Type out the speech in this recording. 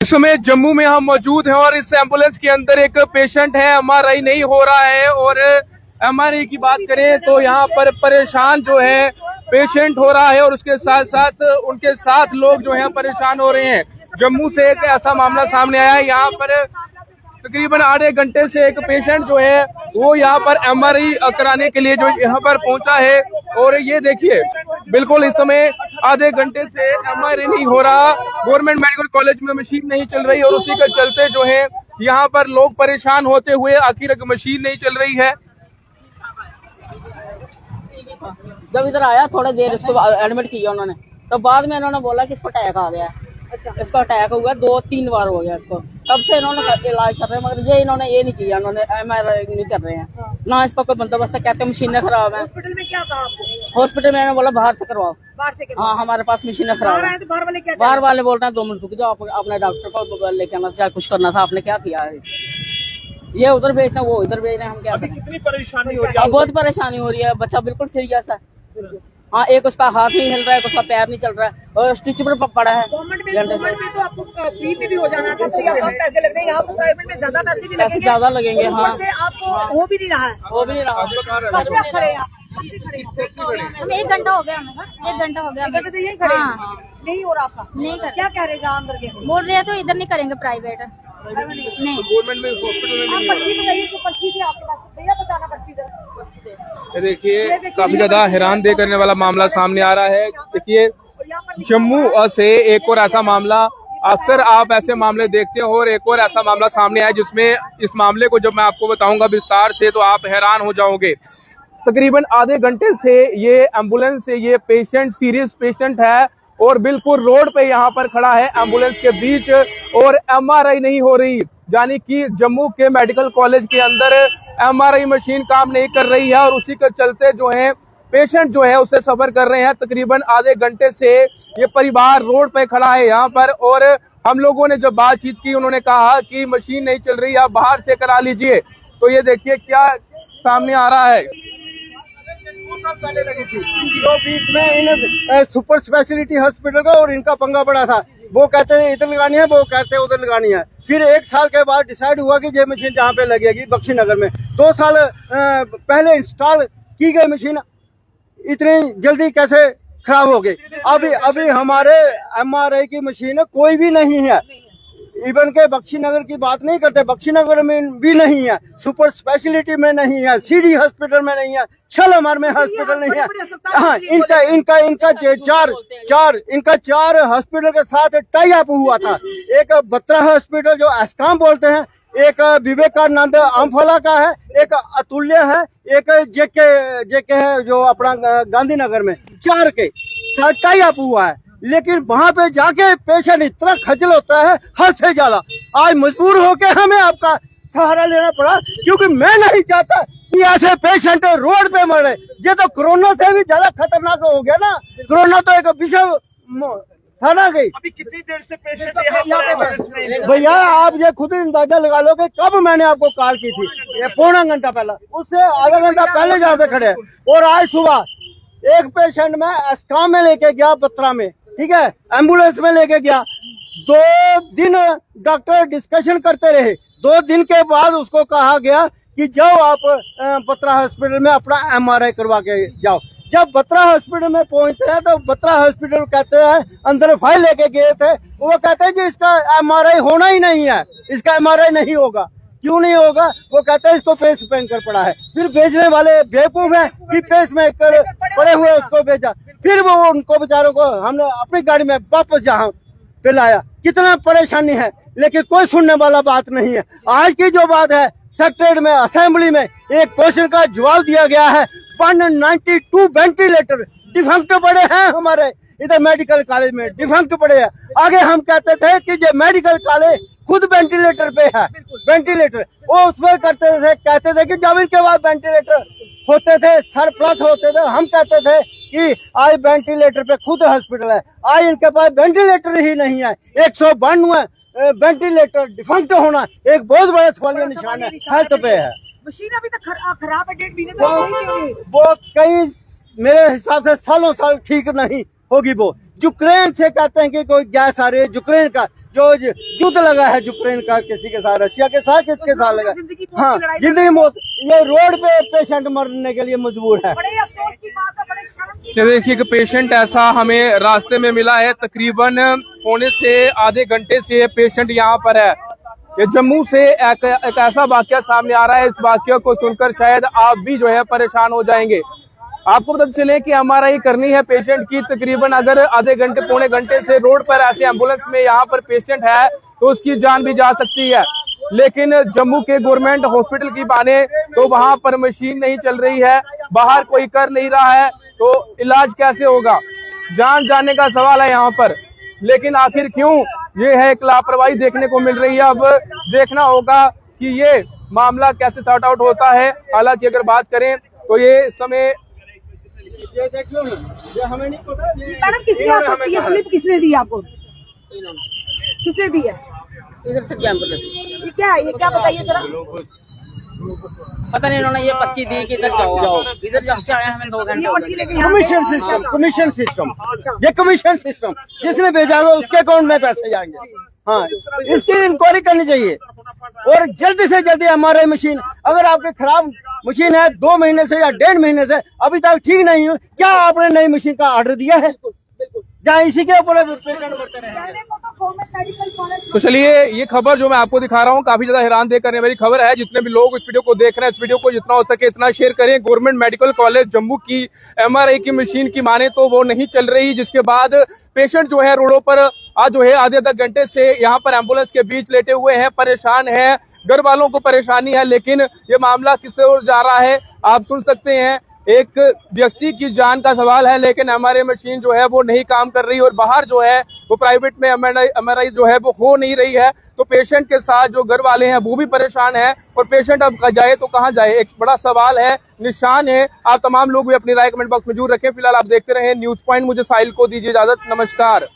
इस समय जम्मू में हम मौजूद हैं और इस एम्बुलेंस के अंदर एक पेशेंट है, एमआरआई नहीं हो रहा है। और एमआरआई की बात करें तो यहाँ पर परेशान जो है पेशेंट हो रहा है और उसके साथ साथ उनके साथ लोग जो है परेशान हो रहे हैं। जम्मू से एक ऐसा मामला सामने आया है, यहाँ पर तकरीबन आधे घंटे से एक पेशेंट जो है वो यहाँ पर एमआरआई कराने के लिए जो यहाँ पर पहुंचा है। और ये देखिए बिल्कुल इस समय आधे घंटे से एमआरआई नहीं हो रहा, गवर्नमेंट मेडिकल कॉलेज में मशीन नहीं चल रही और उसी के चलते जो है यहाँ पर लोग परेशान होते हुए आखिर मशीन नहीं चल रही है। जब इधर आया थोड़ी देर इसको एडमिट किया उन्होंने, तो बाद में इन्होंने बोला कि इसको अटैक आ गया। अच्छा। इसका अटैक हुआ 2-3 बार हो गया इसको, तब से इन्होंने इलाज कर रहे हैं, मगर ये इन्होंने ये नहीं किया, इन्होंने एमआरआई नहीं कर रहे हैं ना इसका कोई बंदोबस्त। कहते हैं मशीनें खराब है। हॉस्पिटल में क्या कहा आपको? हॉस्पिटल में बोला बाहर से करवाओ। बाहर से करवाओ? हाँ, हमारे पास मशीनें खराब है। तो बाहर वाले क्या? बाहर वाले बोल रहे हैं 2 मिनट रुक जाओ, अपने डॉक्टर को लेके आना था, कुछ करना था, आपने क्या किया है? ये उधर भेजना वो इधर भेजना, हम क्या करें? कितनी परेशानी हो रही है? बहुत परेशानी हो रही है, बच्चा बिल्कुल सीरियस है। हाँ, एक उसका हाथ नहीं हिल रहा है, उसका पैर नहीं चल रहा है और स्टिच पर पड़ा है। गवर्नमेंट में तो आपको फ्री में भी हो जाना था, तो यहाँ कम पैसे लग रहे हैं, यहाँ तो प्राइवेट में ज्यादा पैसे भी लगेंगे, ज्यादा लगेंगे। हाँ, आपको हो भी नहीं रहा है, हो भी नहीं रहा। हमें 1 घंटा हो गया, हमें 1 घंटा हो गया। यही खड़े हैं? हाँ, नहीं हो रहा आपका? नहीं कर क्या कह रहे हैं अंदर के? बोल रहे हैं तो इधर नहीं करेंगे, प्राइवेट नहीं। गवर्नमेंट में हॉस्पिटल में नहीं। पर्ची बताइए, तो पर्ची थी आपके पास, भैया बताना पर्ची दे। देखिए काफी ज्यादा हैरान दे करने वाला मामला सामने आ रहा है। देखिए जम्मू से एक और ऐसा मामला, अक्सर आप ऐसे मामले देखते हो और एक और ऐसा मामला सामने आया जिसमें इस मामले को जब मैं आपको बताऊंगा विस्तार से तो आप हैरान हो जाओगे। तकरीबन आधे घंटे से ये एम्बुलेंस से ये पेशेंट सीरियस पेशेंट है और बिल्कुल रोड पे यहाँ पर खड़ा है एम्बुलेंस के बीच और एमआरआई नहीं हो रही, यानी कि जम्मू के मेडिकल कॉलेज के अंदर एमआरआई मशीन काम नहीं कर रही है और उसी के चलते जो है पेशेंट जो है उससे सफर कर रहे हैं। तकरीबन आधे घंटे से ये परिवार रोड पे खड़ा है यहाँ पर और हम लोगों ने जब बातचीत की उन्होंने कहा कि मशीन नहीं चल रही, आप बाहर से करा लीजिए। तो ये देखिए क्या सामने आ रहा है। जो बीच में इन सुपर स्पेशलिटी हॉस्पिटल का और इनका पंगा पड़ा था, वो कहते हैं इधर लगानी है, वो कहते हैं उधर लगानी है। फिर 1 साल के बाद डिसाइड हुआ कि ये मशीन जहाँ पे लगेगी बख्शी नगर में। 2 साल पहले इंस्टॉल की गई मशीन इतनी जल्दी कैसे खराब हो गई? अभी हमारे एमआरआई की मशीन कोई भी नहीं है। इवन के बख्शी नगर की बात नहीं करते, बख्शी नगर में भी नहीं है, सुपर स्पेशलिटी में नहीं है, सीडी हॉस्पिटल में नहीं है, शालामार में हॉस्पिटल नहीं है। हाँ, इनका 4 हॉस्पिटल के साथ टाई अप हुआ था। एक बत्रा हॉस्पिटल जो एस्काम बोलते हैं, एक विवेकानंद अम्फाला का है, एक अतुल्य है, एक जेके है जो अपना गांधीनगर में। 4 के साथ टाई अप हुआ है, लेकिन वहां पे जाके पेशेंट इतना खजल होता है हद से ज्यादा। आज मजबूर होके हमें आपका सहारा लेना पड़ा, क्योंकि मैं नहीं चाहता कि ऐसे पेशेंट रोड पे मरे। ये तो कोरोना से भी ज्यादा खतरनाक हो गया ना। कोरोना तो एक विषय था ना। गई अभी कितनी देर से पेशेंट भैया आप ये खुद अंदाजा लगा लो कि कब मैंने आपको कॉल की थी, ये पौना घंटा पहला, उससे आधा घंटा पहले जहाँ पे खड़े हैं। और आज सुबह एक पेशेंट में एस्काम में लेके गया, बत्रा में, ठीक है, एम्बुलेंस में लेके गया। 2 दिन डॉक्टर डिस्कशन करते रहे। 2 दिन के बाद उसको कहा गया कि जाओ आप बत्रा हॉस्पिटल में अपना एमआरआई करवा के जाओ। जब बत्रा हॉस्पिटल में पहुंचते हैं तो बत्रा हॉस्पिटल कहते हैं, अंदर फाइल लेके गए थे, वो कहते हैं कि इसका एमआरआई होना ही नहीं है, इसका एमआरआई नहीं होगा। क्यों नहीं होगा? वो कहते हैं इसको पेस मेकर पड़ा है। फिर भेजने वाले बेवकूफ है कि पेस मेकर पड़े हुए उसको भेजा। फिर वो उनको बेचारों को हमने अपनी गाड़ी में वापस जहाँ पे लाया। कितना परेशानी है, लेकिन कोई सुनने वाला बात नहीं है। आज की जो बात है, सेक्रेटरीट में असेंबली में एक क्वेश्चन का जवाब दिया गया है। 192 वेंटिलेटर डिफंक्ट पड़े हैं हमारे इधर मेडिकल कॉलेज में, डिफंक्ट पड़े हैं। आगे हम कहते थे कि ये मेडिकल कॉलेज खुद वेंटिलेटर पे है, वेंटिलेटर वो उसमें करते थे, कहते थे कि जब इनके बाद वेंटिलेटर होते थे, सरप्लस होते थे, हम कहते थे कि आज वेंटिलेटर पे खुद हॉस्पिटल है। आज इनके पास वेंटिलेटर ही नहीं है। 192 वेंटिलेटर डिफंक्ट होना एक बहुत बड़ा सवालिया निशान है, हेल्थ पे है। मशीन अभी तक खराब है, डेढ़ महीने वो कई मेरे हिसाब से सालों साल ठीक नहीं होगी। वो यूक्रेन से कहते हैं कि कोई गैस आ रही है, यूक्रेन का जो युद्ध लगा है यूक्रेन का किसी के साथ, रशिया के साथ, किसके साथ लगा, हाँ जिंदगी मौत, ये रोड पे पेशेंट मरने के लिए मजबूर है। बड़े अफसोस की बात है, बड़े शर्म की ये देखिए कि पेशेंट ऐसा हमें रास्ते में मिला है, तकरीबन पौने से आधे घंटे से पेशेंट यहाँ पर है। ये जम्मू से एक ऐसा वाकया सामने आ रहा है, इस वाकये को सुनकर शायद आप भी जो है परेशान हो जाएंगे। आपको पता चले कि एमआरआई करनी है पेशेंट की, तकरीबन अगर आधे घंटे पौने घंटे से रोड पर ऐसे एम्बुलेंस में यहाँ पर पेशेंट है तो उसकी जान भी जा सकती है, लेकिन जम्मू के गवर्नमेंट हॉस्पिटल की माने तो वहां पर मशीन नहीं चल रही है, बाहर कोई कर नहीं रहा है, तो इलाज कैसे होगा, जान जाने का सवाल है यहाँ पर। लेकिन आखिर क्यों ये है एक लापरवाही देखने को मिल रही है। अब देखना होगा कि ये मामला कैसे सॉर्ट आउट होता है। हालांकि अगर बात करें तो ये इस समय ये देख लो ना, ये हमें नहीं पता, मैडम किसने आपको ये स्लिप किसने दी आपको, इन्होंने किसने दी है, इधर से कैंप कर, ये क्या है, ये क्या बताइए जरा। पता नहीं इन्होंने ये पर्ची दी कि इधर जाओ, इधर जब से आए हमें 2 घंटे ये हो पर्ची गए। लेके यहाँ कमीशन सिस्टम, कमीशन सिस्टम, ये कमीशन सिस्टम जिसने भेजा हो उसके अकाउंट में पैसे जाएंगे। हाँ, इसकी इंक्वायरी करनी चाहिए और जल्दी से जल्दी एमआरआई मशीन, अगर आपकी खराब मशीन है 2 महीने से या 1.5 महीने से अभी तक ठीक नहीं हुई, क्या आपने नई मशीन का ऑर्डर दिया है? जहाँ इसी के ऊपर पेशेंट मरते रहे। तो चलिए, ये खबर जो मैं आपको दिखा रहा हूँ काफी ज्यादा हैरान दे करने वाली खबर है। जितने भी लोग इस वीडियो को देख रहे हैं, इस वीडियो को जितना हो सके इतना शेयर करें। गवर्नमेंट मेडिकल कॉलेज जम्मू की एमआरआई की मशीन की माने तो वो नहीं चल रही, जिसके बाद पेशेंट जो है रोडों पर आज जो है आधे घंटे से यहाँ पर एम्बुलेंस के बीच लेटे हुए हैं, परेशान है, घर वालों को परेशानी है। लेकिन ये मामला किससे ओर जा रहा है आप सुन सकते हैं, एक व्यक्ति की जान का सवाल है, लेकिन एमआरआई मशीन जो है वो नहीं काम कर रही और बाहर जो है वो प्राइवेट में एमआरआई जो है वो हो नहीं रही है। तो पेशेंट के साथ जो घर वाले हैं वो भी परेशान है और पेशेंट अब जाए तो कहाँ जाए, एक बड़ा सवाल है, निशान है। आप तमाम लोग भी अपनी राय कमेंट बॉक्स में जरूर रखें। फिलहाल आप देखते रहे न्यूज पॉइंट। मुझे साहिल को दीजिए इजाजत, नमस्कार।